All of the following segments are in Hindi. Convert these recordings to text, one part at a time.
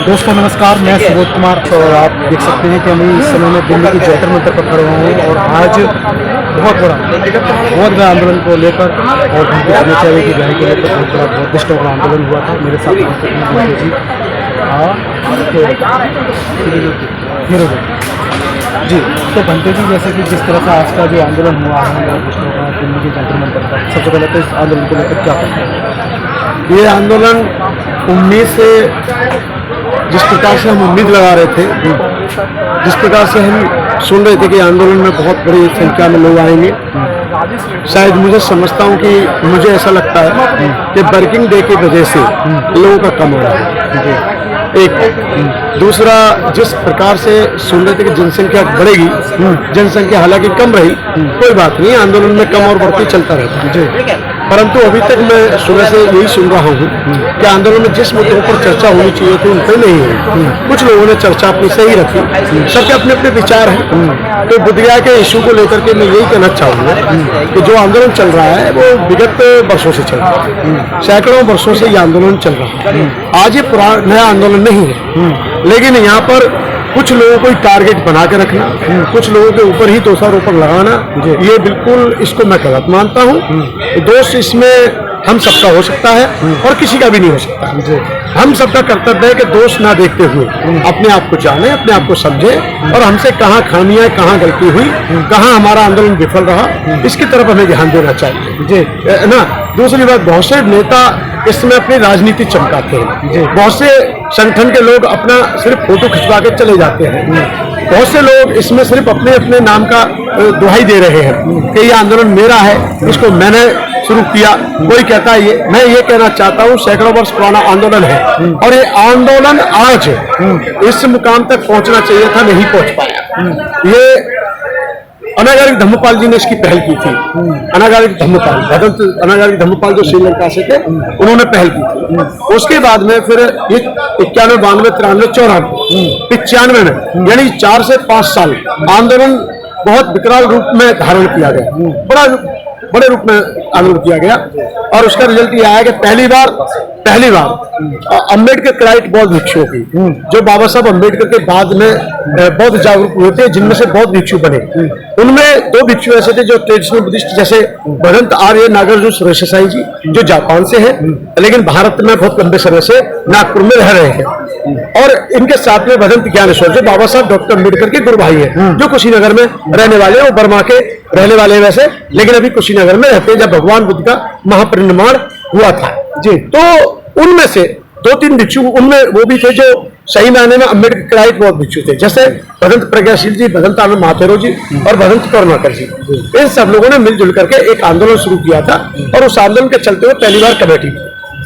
दोस्तों नमस्कार, मैं सुबोध कुमार और आप देख सकते हैं कि हम इस समय में दिल्ली की जंतर मंतर पर खड़े हुए हैं और आज बहुत बड़ा आंदोलन को लेकर और उनकी कर्मचारी की रिहाई को लेकर बहुत दिष्ट बड़ा आंदोलन हुआ था। मेरे साथ जी। तो बनते जी, जैसे कि जिस तरह से आज का जो आंदोलन हुआ है दिल्ली के जंतर मंतर पर, सबसे पहले तो इस आंदोलन को लेकर क्या कहते ये आंदोलन उम्मीद से, जिस प्रकार से हम उम्मीद लगा रहे थे, जिस प्रकार से हम सुन रहे थे कि आंदोलन में बहुत बड़ी संख्या में लोग आएंगे, शायद मुझे समझता हूँ कि मुझे ऐसा लगता है कि वर्किंग डे की वजह से लोगों का कम हो रहा है। एक दूसरा, जिस प्रकार से सुन रहे थे कि जनसंख्या बढ़ेगी, जनसंख्या हालांकि कम रही, कोई बात नहीं, आंदोलन में कम और बढ़ती चलता रहता है, परंतु अभी तक मैं सुबह से यही सुन रहा हूँ कि आंदोलन में जिस मुद्दों पर चर्चा होनी चाहिए थी उन पर नहीं हुई। कुछ लोगों ने चर्चा अपनी सही रखी, सबके अपने अपने विचार हैं। तो बुद्धगया के इशू को लेकर के मैं यही कहना चाहूँगा कि जो आंदोलन चल रहा है वो विगत वर्षों से चल रहा है, सैकड़ों वर्षों से ये आंदोलन चल रहा है। आज ये नया आंदोलन नहीं है, लेकिन यहाँ पर कुछ लोगों को टारगेट बना के रखना, कुछ लोगों के ऊपर ही दोषारोपण लगाना, ये बिल्कुल इसको मैं गलत मानता हूँ। दोष इसमें हम सबका हो सकता है और किसी का भी नहीं हो सकता। हम सबका कर्तव्य है कि दोष ना देखते हुए अपने आप को जाने, अपने आप को समझे और हमसे कहाँ खामियां, कहाँ गलती हुई, कहाँ हमारा आंदोलन विफल रहा, इसकी तरफ हमें ध्यान देना चाहिए ना। दूसरी बात, बहुत से नेता इसमें अपनी राजनीति चमकाते हैं, बहुत से संगठन के लोग अपना सिर्फ फोटो खिंचवा के चले जाते हैं, बहुत से लोग इसमें सिर्फ अपने अपने नाम का दुहाई दे रहे हैं कि ये आंदोलन मेरा है, इसको मैंने शुरू किया। कोई कहता है ये, मैं ये कहना चाहता हूँ सैकड़ों वर्ष पुराना आंदोलन है और ये आंदोलन आज इस मुकाम तक पहुंचना चाहिए था, नहीं पहुंच पाया। ये अनागारिक धम्मपाल जी ने इसकी पहल की थी। अनागारिक धम्मपाल, भदंत अनागारिक धम्मपाल जो श्रीलंका से थे, उन्होंने पहल की थी। उसके बाद में फिर 91, 92, 93, 94, 95 में, यानी 4 से 5 साल आंदोलन बहुत विकराल रूप में धारण किया गया, बड़े रूप में आंदोलन किया गया और उसका रिजल्ट ये आया कि पहली बार अम्बेडकर क्राइट बौद्ध भिक्षुओं की, जो बाबा साहब अम्बेडकर के बाद में बौद्ध जागरूक हुए थे, जिनमें से बौद्ध भिक्षु बने, उनमें 2 भिक्षु ऐसे थे जो ट्रेडिशनल बुद्धिस्ट, जैसे भदंत आर्य नागार्जुन सुरेश साई जी, जो जापान से है लेकिन भारत में बहुत लंबे समय से नागपुर में रह रहे हैं, और इनके साथ में भदंत ज्ञानेश्वर जो बाबा साहब डॉक्टर अम्बेडकर के गुरु भाई है, जो कुशीनगर में रहने वाले, वो बर्मा के रहने वाले हैं वैसे, लेकिन अभी कुशीनगर में रहते हैं जब भगवान बुद्ध का महापरिनिर्वाण हुआ था जी। तो उनमें से 2-3 भिक्षु, उनमें वो भी थे जो सही मायने में अम्बेडकर क्राइट बहुत भिक्षु थे, जैसे भदंत प्रज्ञाशील जी, भदंत आनंद महाथेरो जी और भदंत करुणाकर जी। इन सब लोगों ने मिलजुल करके एक आंदोलन शुरू किया था और उस आंदोलन के चलते हुए पहली बार कमेटी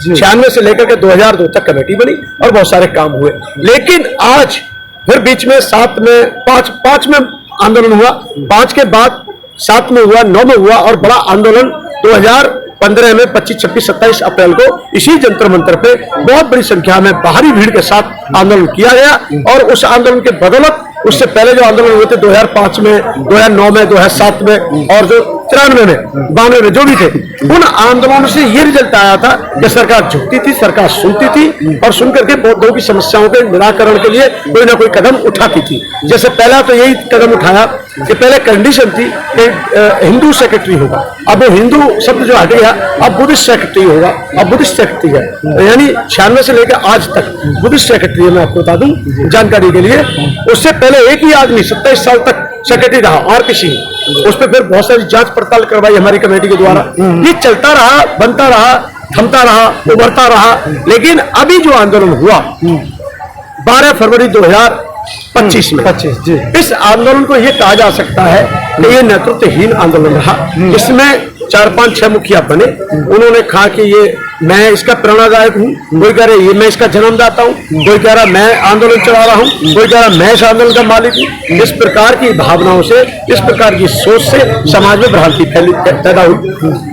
96 से लेकर के 2002 तक कमेटी बनी और बहुत सारे काम हुए। लेकिन आज फिर बीच में 7 में 5 में आंदोलन हुआ, 5 के बाद 7 में हुआ, 9 में हुआ और बड़ा आंदोलन 2015 में 25, 26, 27 अप्रैल को इसी जंतर मंतर पे बहुत बड़ी संख्या में भारी भीड़ के साथ आंदोलन किया गया। और उस आंदोलन के बदौलत उससे पहले जो आंदोलन हुए थे 2005 में, 2009 में, 2007 में और जो 93 में, 92 में जो भी थे, उन आंदोलनों से ये रिजल्ट आया था कि सरकार झुकती थी, सरकार सुनती थी और सुनकर के बौद्धों की समस्याओं के निराकरण के लिए कोई ना कोई कदम उठाती थी। जैसे पहला तो यही कदम उठाया कि पहले कंडीशन थी कि हिंदू सेक्रेटरी होगा, अब वो हिंदू शब्द जो हट गया, अब बुद्धिस्ट सेक्रेटरी होगा, अब बुद्धिस्ट सेक्रेटरी है, यानी 96 से लेकर आज तक बुद्धिस्ट सेक्रेटरी है। मैं आपको बता दूं जानकारी के लिए, उससे पहले एक ही आदमी 27 साल तक सेक्रेटरी रहा और किसी, उस पर फिर बहुत सारी जांच पड़ताल करवाई हमारी कमेटी के द्वारा। ये चलता रहा, बनता रहा, थमता रहा, उभरता रहा। लेकिन अभी जो आंदोलन हुआ 12 फरवरी 2025 में, जी, इस आंदोलन को यह कहा जा सकता है कि ये नेतृत्वहीन आंदोलन रहा। इसमें 4-5-6 मुखिया बने, उन्होंने कहा कि ये मैं इसका प्रेरणादायक हूँ, कोई कह रहे ये मैं इसका जन्मदाता हूँ, कोई कह रहा मैं आंदोलन चला रहा हूँ, कोई कह रहा मैं इस आंदोलन का मालिक हूँ। इस प्रकार की भावनाओं से, इस प्रकार की सोच से समाज में भ्रांति पैदा हुई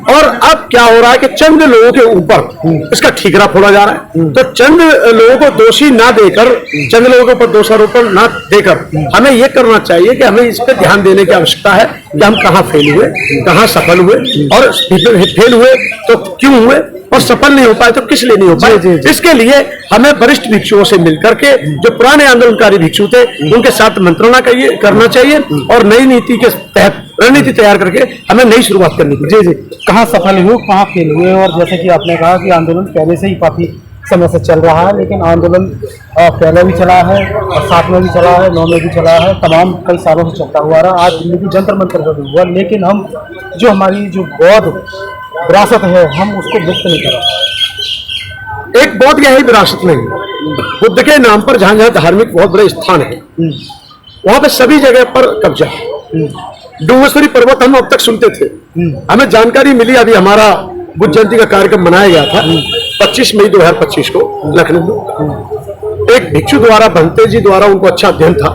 और अब क्या हो रहा है कि चंद लोगों के ऊपर इसका ठीकरा फोड़ा जा रहा है। तो चंद लोगों को दोषी ना देकर, चंद लोगों के ऊपर दोषारोपण ना देकर हमें यह करना चाहिए कि हमें इस पर ध्यान देने की आवश्यकता है कि हम कहाँ फेल हुए, कहाँ सफल हुए और फेल हुए तो क्यों हुए और सफल नहीं हो पाए तो किस लिए नहीं हो पाए। इसके लिए हमें वरिष्ठ भिक्षुओं से मिलकर के जो पुराने आंदोलनकारी भिक्षु थे उनके साथ मंत्रणा करना चाहिए और नई नीति के तहत रणनीति तैयार करके हमें नई शुरुआत करनी चाहिए। कहाँ सफल हुए, कहाँ फेल हुए? और जैसे कि आपने कहा कि आंदोलन पहले से ही काफी समय से चल रहा है, लेकिन आंदोलन पहले भी चला है और 7 में भी चला है, 9 में भी चला है, तमाम कई सालों से चलता हुआ रहा। आज दिल्ली की जंतर मंतर पर भी हुआ, लेकिन हम जो हमारी जो बौद्ध विरासत है हम उसको मुक्त नहीं कर रहे। एक बौद्ध यही विरासत नहीं, बुद्ध के नाम पर जहाँ जहाँ धार्मिक बहुत बड़े स्थान है वहां पे सभी जगह पर कब्जा है। डूंगेश्वरी पर्वत हम अब तक सुनते थे, हमें जानकारी मिली अभी हमारा बुद्ध जयंती का कार्यक्रम मनाया गया था 25 मई 2025 को लखनऊ में। एक भिक्षु द्वारा, भंते जी द्वारा, उनको अच्छा अध्ययन था,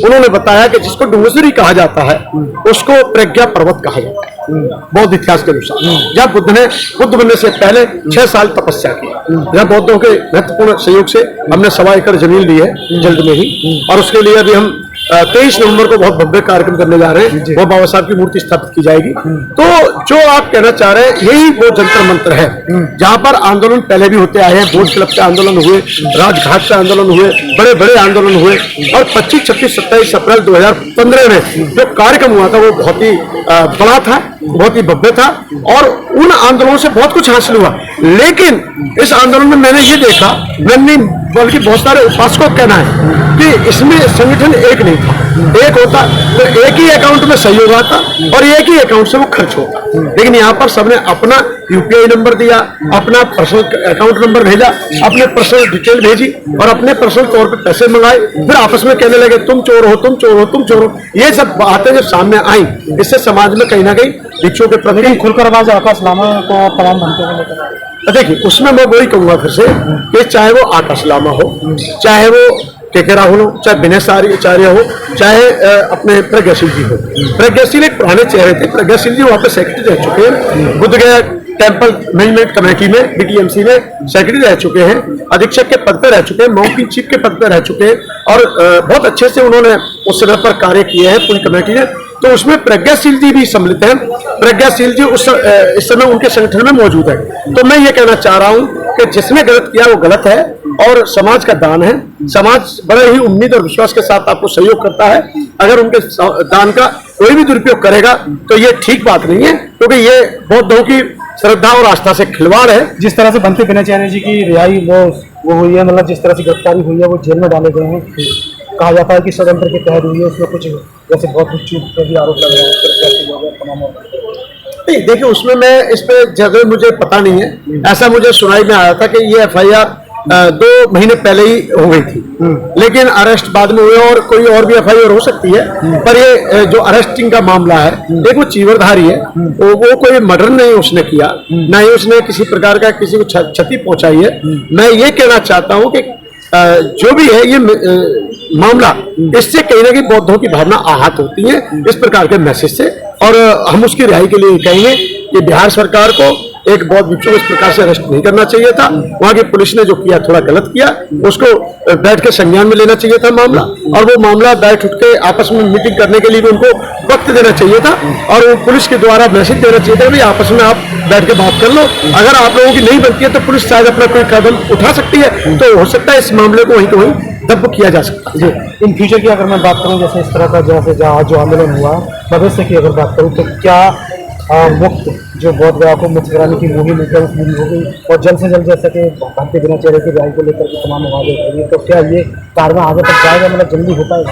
उन्होंने बताया कि जिसको डूंगेश्वरी कहा जाता है उसको प्रज्ञा पर्वत कहा जाता है बौद्ध इतिहास के अनुसार। जब बुद्ध बनने से पहले 6 साल तपस्या की, जब बौद्धों के महत्वपूर्ण सहयोग से हमने 1.25 एकड़ जमीन ली है जल्द में ही, और उसके लिए अभी हम 23 नवंबर को बहुत भव्य कार्यक्रम करने जा रहे हैं, वो बाबा साहब की मूर्ति स्थापित की जाएगी। तो जो आप कहना चाह रहे हैं यही वो जंतर मंत्र है जहां पर आंदोलन पहले भी होते आए हैं। बोर्ड क्लब के आंदोलन हुए, राजघाट के आंदोलन हुए, बड़े बड़े आंदोलन हुए, और 25, 26, 27 अप्रैल 2015 में जो कार्यक्रम हुआ था वो बहुत ही बड़ा था, बहुत ही भव्य था, और उन आंदोलनों से बहुत कुछ हासिल हुआ। लेकिन इस आंदोलन में मैंने ये देखा, मैंने बल्कि बहुत सारे उपासकों का कहना है कि इसमें संगठन एक नहीं था। एक होता तो एक ही अकाउंट में सहयोग आता और एक ही अकाउंट से वो खर्च होता, लेकिन यहाँ पर सबने अपना यूपीआई नंबर दिया, अपना पर्सनल अकाउंट नंबर भेजा, अपने पर्सनल डिटेल भेजी और अपने पर्सनल तौर पे पैसे मंगाए, फिर आपस में कहने लगे तुम चोर हो, तुम चोर हो, तुम चोर हो। ये सब बातें जब सामने आई, इससे समाज में कहीं ना कहीं भिक्षुओं के प्रति खुलकर आवाज आकाश लामा को तमाम भंते को लेकर, देखिए उसमें मैं वही कहूंगा फिर से कि चाहे वो आकाश लामा हो, चाहे वो के राहुल हो, चाहे विनय आचार्य हो, चाहे अपने प्रज्ञाशील जी हो। प्रज्ञाशील एक पुराने चेहरे थे, प्रज्ञाशील जी वहाँ पे सेक्रेटरी रह चुके हैं, बुद्ध गया टेम्पल मैनेजमेंट कमेटी में, बीटीएमसी में सेक्रेटरी रह चुके हैं, अधीक्षक के पद पर रह चुके हैं, माउंटेन चीफ के पद पर रह चुके हैं, और बहुत अच्छे से उन्होंने उस समय पर कार्य किए हैं पूरी कमेटी ने। तो उसमें प्रज्ञाशील जी भी सम्मिलित हैं। प्रज्ञाशील जी इस समय उनके संगठन में मौजूद है। तो मैं ये कहना चाह रहा हूँ कि जिसने गलत किया वो गलत है, और समाज का दान है, समाज बड़े ही उम्मीद और विश्वास के साथ आपको सहयोग करता है। अगर उनके दान का कोई भी दुरुपयोग करेगा तो ये ठीक बात नहीं है, क्योंकि ये बौद्धों की श्रद्धा और आस्था से खिलवाड़ है। जिस तरह से भंते विनयाचार्य जी की रिहाई वो हुई है, मतलब जिस तरह से गिरफ्तारी हुई है, वो जेल में डाले गए हैं, कहा जाता है कि षड्यंत्र के तहत हुई है, उसमें कुछ जैसे बहुत भिक्षु पे भी आरोप लग रहा है। नहीं देखिए, उसमें मैं इस पे जगह मुझे पता नहीं है, ऐसा मुझे सुनाई में आया था कि ये FIR 2 महीने पहले ही हो गई थी, लेकिन अरेस्ट बाद में हुए, और कोई और भी FIR हो सकती है, पर ये जो अरेस्टिंग का मामला है, एक वो चीवरधारी है, वो कोई मर्डर नहीं उसने किया, ना ही उसने किसी प्रकार का किसी को क्षति पहुंचाई है। मैं ये कहना चाहता हूँ कि जो भी है ये मामला, इससे कहीं ना कहीं बौद्धों की भावना आहत होती है इस प्रकार के मैसेज से, और हम उसकी रिहाई के लिए कहेंगे कि बिहार सरकार को एक बौद्ध भिक्षु को इस प्रकार से अरेस्ट नहीं करना चाहिए था। वहां की पुलिस ने जो किया थोड़ा गलत किया, उसको बैठ के संज्ञान में लेना चाहिए था मामला, और वो मामला बैठ उठ के आपस में मीटिंग करने के लिए भी उनको वक्त देना चाहिए था, और वो पुलिस के द्वारा मैसेज देना चाहिए था कि आपस में आप बैठ के बात कर लो। अगर आप लोगों की नहीं बनती है तो पुलिस शायद अपना कोई कदम उठा सकती है, तो हो सकता है इस मामले को वहीं तो वहीं दब किया जा सकता है। इन फ्यूचर की अगर मैं बात करूं, जैसे इस तरह का जैसे जो आंदोलन हुआ, भविष्य की अगर बात करूं, तो क्या मुक्त जो बौद्ध गया को मुक्त कराने की मुहिम पूरी हो गई, और जल्द से जल्द जैसे कि भंते विनयाचार्य की रिहाई को लेकर के तमाम आवाजें उठ रही है, तो क्या ये कारवां आगे तक जाएगा, मतलब जल्दी हो पाएगा?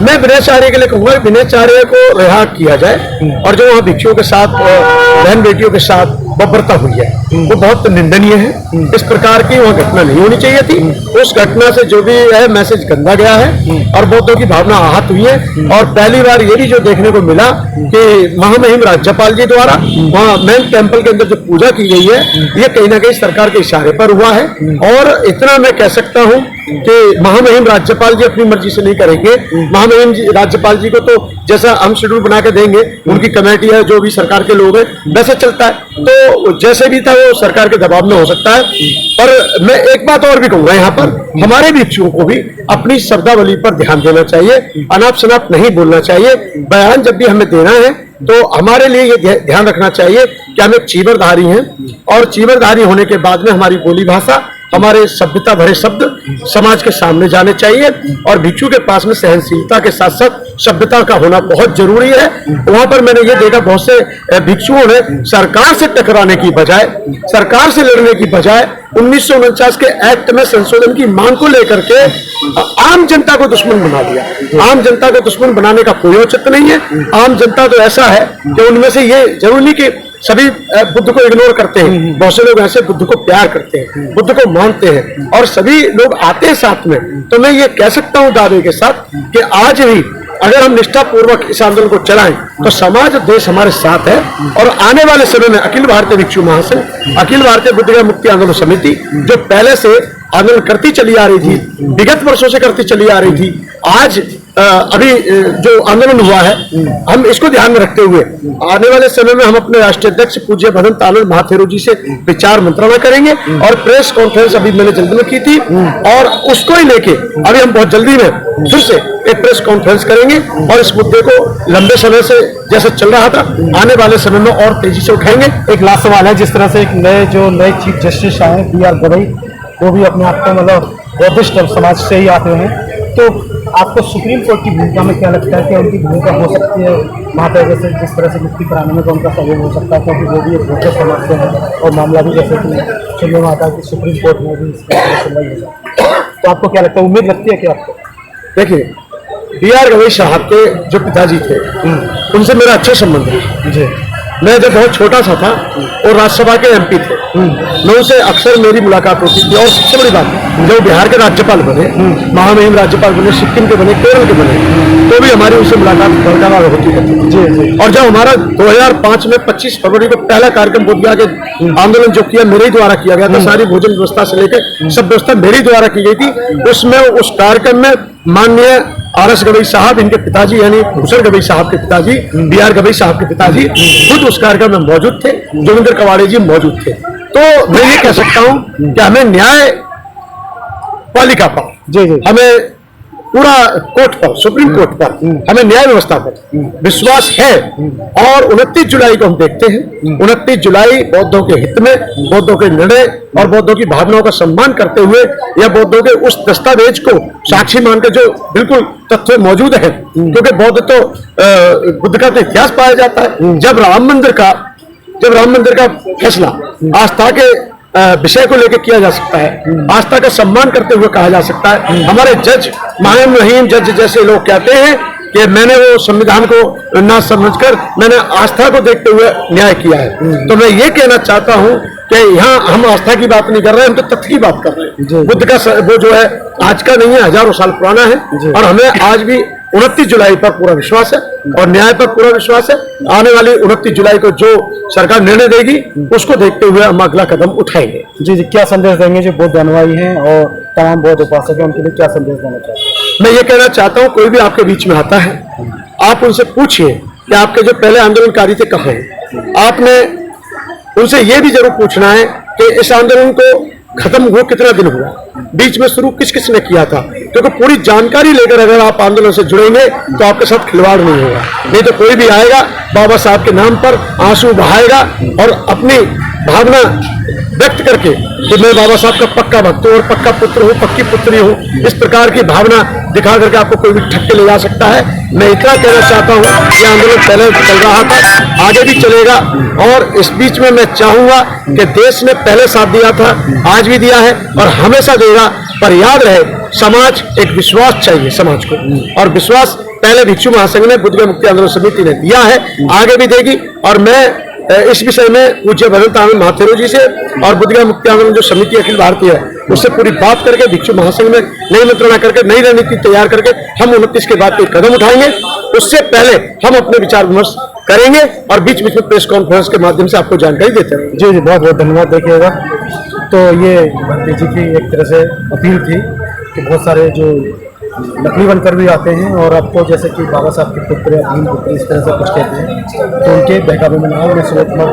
मैं विनयाचार्य के लिए कहूँगा विनयाचार्य को रिहा किया जाए, और जो वहाँ भिक्षुओं के साथ, बहन बेटियों के साथ बर्बरता हुई है वो बहुत निंदनीय है। इस प्रकार की वहाँ घटना नहीं होनी चाहिए थी। उस घटना से जो भी है मैसेज गंदा गया है, और बौद्धों की भावना आहत हुई है। और पहली बार ये भी जो देखने को मिला कि महामहिम राज्यपाल जी द्वारा वहाँ मेन टेम्पल के अंदर जो पूजा की गई है, ये कहीं ना कहीं सरकार के इशारे पर हुआ है। और इतना मैं कह सकता हूँ कि महामहिम राज्यपाल जी अपनी मर्जी से नहीं करेंगे। महामहिम राज्यपाल जी को तो जैसा हम शेड्यूल बना के देंगे, उनकी कमेटी है, जो भी सरकार के लोग हैं, वैसे चलता है। तो जैसे भी था वो सरकार के दबाव में हो सकता है। पर मैं एक बात और भी कहूंगा, यहाँ पर हमारे भिक्षुओं को भी अपनी शब्दावली पर ध्यान देना चाहिए, अनाप शनाप नहीं बोलना चाहिए। बयान जब भी हमें देना है, तो हमारे लिए ये ध्यान रखना चाहिए कि हम एक चीवरधारी हैं और चीवरधारी होने के बाद में हमारी बोली भाषा, हमारे सभ्यता भरे शब्द समाज के सामने जाने चाहिए और भिक्षु के पास में सहनशीलता के साथ साथ सभ्यता का होना बहुत जरूरी है। वहां पर मैंने ये देखा बहुत से भिक्षुओं ने सरकार से टकराने की बजाय, सरकार से लड़ने की बजाय 1949 के एक्ट में संशोधन की मांग को लेकर के आम जनता को दुश्मन बना दिया। आम जनता को दुश्मन बनाने का कोई औचित्य नहीं है। आम जनता तो ऐसा है कि उनमें से ये जरूरी नहीं कि सभी बुद्ध को इग्नोर करते हैं, बहुत से लोग ऐसे बुद्ध को प्यार करते हैं, बुद्ध को मानते हैं और सभी लोग आते हैं साथ में। तो मैं ये कह सकता हूं दावे के साथ कि आज भी अगर हम निष्ठापूर्वक इस आंदोलन को चलाएं तो समाज देश हमारे साथ है और आने वाले समय में अखिल भारतीय भिक्षु महासंघ, अखिल भारतीय बुद्ध मुक्ति आंदोलन समिति जो पहले से आंदोलन करती चली आ रही थी, विगत वर्षों से करती चली आ रही थी, आज अभी जो आंदोलन हुआ है हम इसको ध्यान में रखते हुए आने वाले समय में हम अपने राष्ट्रीय अध्यक्ष पूज्य भदंत आनंद महाथेरो जी से विचार मंत्रणा करेंगे और प्रेस कॉन्फ्रेंस अभी मैंने जल्दी में की थी और उसको ही लेके अभी हम बहुत जल्दी में फिर से एक प्रेस कॉन्फ्रेंस करेंगे और इस मुद्दे को लंबे समय से जैसे चल रहा था आने वाले समय में और तेजी से उठाएंगे। एक लास्ट सवाल है, जिस तरह से एक नए चीफ जस्टिस आए BR गवई, वो भी अपने आप को मतलब बौद्धिस्ट समाज से ही आते हैं, तो आपको सुप्रीम कोर्ट की भूमिका में क्या लगता है कि उनकी भूमिका हो सकती है वहाँ पर, जैसे जिस तरह से मुक्ति कराने में तो उनका सहयोग हो सकता है क्योंकि वो भी एक बौद्ध समाज से है और मामला भी जैसे कि सुनने में आता है कि सुप्रीम कोर्ट में भी इसका सुनवाई हो सकती है, तो आपको क्या लगता है, उम्मीद लगती है कि आपको? देखिए, BR गवई साहब के जो पिताजी थे उनसे मेरा अच्छा संबंध है जी। मैं जब बहुत छोटा सा था और राज्यसभा के MP थे, मैं उनसे अक्सर मेरी मुलाकात होती थी और सबसे बड़ी बात जब बिहार के राज्यपाल बने, महामहिम राज्यपाल बने, सिक्किम के बने, केरल के बने, तो भी हमारी उनसे मुलाकात बरकरार होती रहती थी जी। और जब हमारा 2005 में 25 फरवरी को पहला कार्यक्रम बोधगया के आंदोलन जो किया मेरे ही द्वारा किया गया था, सारी भोजन व्यवस्था से लेकर सब व्यवस्था मेरे ही द्वारा की गई थी, उसमें उस कार्यक्रम में माननीय RS गवई साहब, इनके पिताजी यानी भूषण गवई साहब के पिताजी, BR गवई साहब के पिताजी खुद उस कार्यक्रम में मौजूद थे, जोगिंदर कवाड़े जी मौजूद थे। तो मैं ये कह सकता हूं कि हमें न्याय पालिका पर जी हमें पूरा कोर्ट पर, सुप्रीम कोर्ट पर हमें न्याय व्यवस्था पर विश्वास है और 29 जुलाई को हम देखते हैं। 29 जुलाई बौद्धों के हित में, बौद्धों के निर्णय और बौद्धों की भावनाओं का सम्मान करते हुए या बौद्धों के उस दस्तावेज को साक्षी मान के जो बिल्कुल तथ्य मौजूद है, क्योंकि बौद्ध तो बुद्ध का तो इतिहास पाया जाता है। जब राम मंदिर का फैसला आस्था के विषय को लेकर किया जा सकता है, आस्था का सम्मान करते हुए कहा जा सकता है। हमारे जज माहिम रहीम जज जैसे लोग कहते हैं कि मैंने वो संविधान को ना समझकर मैंने आस्था को देखते हुए न्याय किया है। तो मैं ये कहना चाहता हूं कि यहाँ हम आस्था की बात नहीं कर रहे हैं, हम तो तथ्य की बात कर रहे हैं। बुद्ध का वो जो है आज का नहीं है, हजारों साल पुराना है और हमें आज भी 29 जुलाई पर पूरा विश्वास है और न्याय पर पूरा विश्वास है। आने वाली 29 जुलाई को जो सरकार निर्णय देगी उसको देखते हुए हम अगला कदम उठाएंगे। जी, क्या संदेश देंगे जो बौद्ध अनुयायी हैं और तमाम बौद्ध उपासक हैं, उनके लिए क्या संदेश देना चाहते हैं? मैं ये कहना चाहता हूँ, कोई भी आपके बीच में आता है, आप उनसे पूछिए कि आपके जो पहले आंदोलनकारी थे कहाँ हैं। आपने उनसे ये भी जरूर पूछना है कि इस आंदोलन को खत्म हुआ कितना दिन हुआ, बीच में शुरू किस किस ने किया था, क्योंकि पूरी जानकारी लेकर अगर आप आंदोलन से जुड़ेंगे तो आपके साथ खिलवाड़ नहीं होगा। नहीं तो कोई भी आएगा बाबा साहब के नाम पर आंसू बहाएगा और अपनी भावना व्यक्त करके कि मैं बाबा साहब का पक्का भक्त हूँ और पक्का पुत्र हूँ, पक्की पुत्री हूँ, इस प्रकार की भावना दिखा करके आपको कोई भी ठक्के ले जा सकता है। मैं इतना कहना चाहता हूँ कि आंदोलन पहले चल रहा था, आगे भी चलेगा और इस बीच में मैं चाहूंगा कि देश ने पहले साथ दिया था, आज भी दिया है और हमेशा देगा। पर याद रहे, समाज एक विश्वास चाहिए समाज को, और विश्वास पहले भिक्षु महासंघ ने, बुद्ध मुक्ति आंदोलन समिति ने दिया है, आगे भी देगी। और मैं इस विषय में पूज्य भदंत आनंद महाथेरो जी से और बुद्ध मुक्ति आंदोलन जो समिति अखिल भारतीय है उससे पूरी बात करके भिक्षु महासंघ में नई मंत्रणा करके नई रणनीति तैयार करके हम 29 के बाद कोई कदम उठाएंगे। उससे पहले हम अपने विचार विमर्श करेंगे और बीच बीच में प्रेस कॉन्फ्रेंस के माध्यम से आपको जानकारी देते रहेंगे। जी, बहुत बहुत धन्यवाद। देखिएगा, तो ये भक्ति जी की एक तरह से अपील थी कि बहुत सारे जो नकली बनकर भी आते हैं और आपको जैसे कि बाबा साहब के पुत्र या भीम पुत्र इस तरह से कुछ कहते हैं, तो उनके बहकावे में ना हो। मैं सुरेश कुमार